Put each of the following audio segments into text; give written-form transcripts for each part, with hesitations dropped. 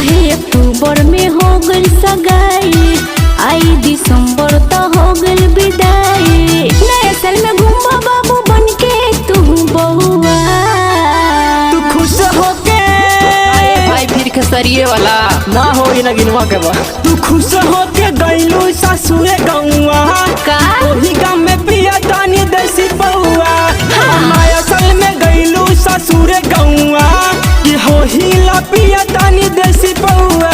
काहे अक्टूबर में हो गई सगाई, आई दिसंबर तो हो गई विदाई। नया साल में घूमा बाबू बन के तू बहुआ। तू खुश होके भाई फिर खसरिए वाला ना हो ना गिनवा के बा। तू खुश होके गइलू ससुरे गौवा का ओही गाँव में पिया तानी देसी बहुआ। नया साल में गइलू ससुरे गौवा कि होही ला पिया तानी देसी बहुआ।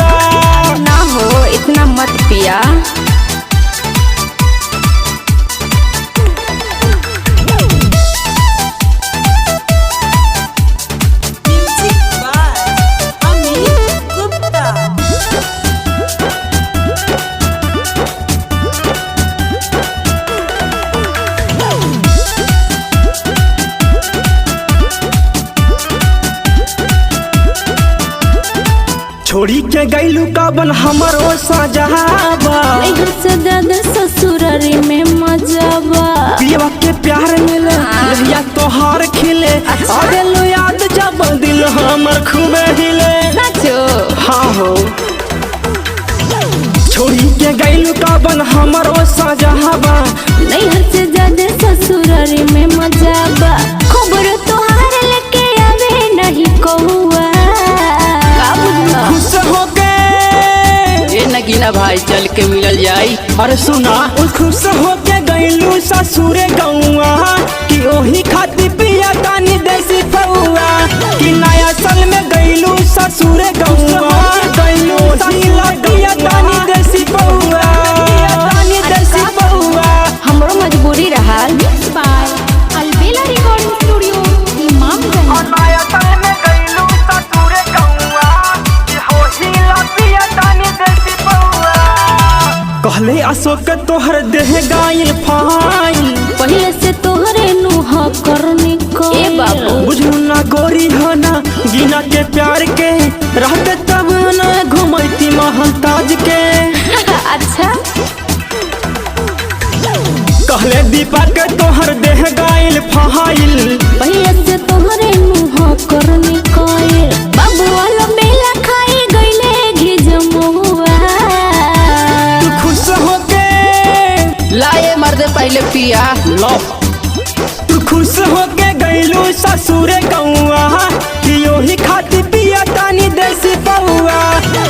ना हो इतना मत पिया। छोड़ी के गइलू काबन हमरो सजावा, इधर से दादा ससुरारी में मजाबा। पियवा के प्यार मिले लहिया तोहार खिले। अरे लो याद जब दिल हमर खूबे हिले। नाचो हाँ हो छोड़ी के गइलू काबन हमरो सजावा, नैहर से ज्यादा ससुरारी में मजाबा। खबर तोहार लेके आवे नहीं कहुआ। खुश होके ये नगीना भाई चल के मिलल जाई। अरे सुना खुश होके गइलू ससुरे गौवा कि ओही खाती पिया तानी देसी फौआ। कि नया साल में गइलू ससुरे गौवा गइलू सीला पिया तानी देसी फौआ। तानी देसी फौआ हमरो मजबूरी रहा। अलबेला रिकॉर्डिंग स्टूडियो इमामगंज। नया साल में गइलू ससुरे गौवा कि होही ला पिया तानी देसी फौआ। कहले अशोक तोहर देह गाइल फाइल, पहले से तोहरे नुह करने को। ए बाबू बुझू ना गोरी हो ना गिना के प्यार के रहते तब ना घुमैती महल ताज के। अच्छा कहले दीपा के तोहर देह गाइल फाइल, पहले से तोहरे नुह करने को। बाबू वाला मेला खाई गईले घिजमुआ। तू खुश होके लाए मर्द पहले पिया लो। तू खुश होके गइलू ससुरे गौवा कि ओही खाती पिया तानी देसी बहुआ।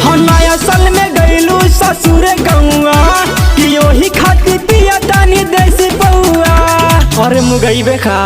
हम नया साल में गइलू ससुरे गौवा कि ओही खाती पिया तानी देसी बहुआ। अरे मुगई बेखा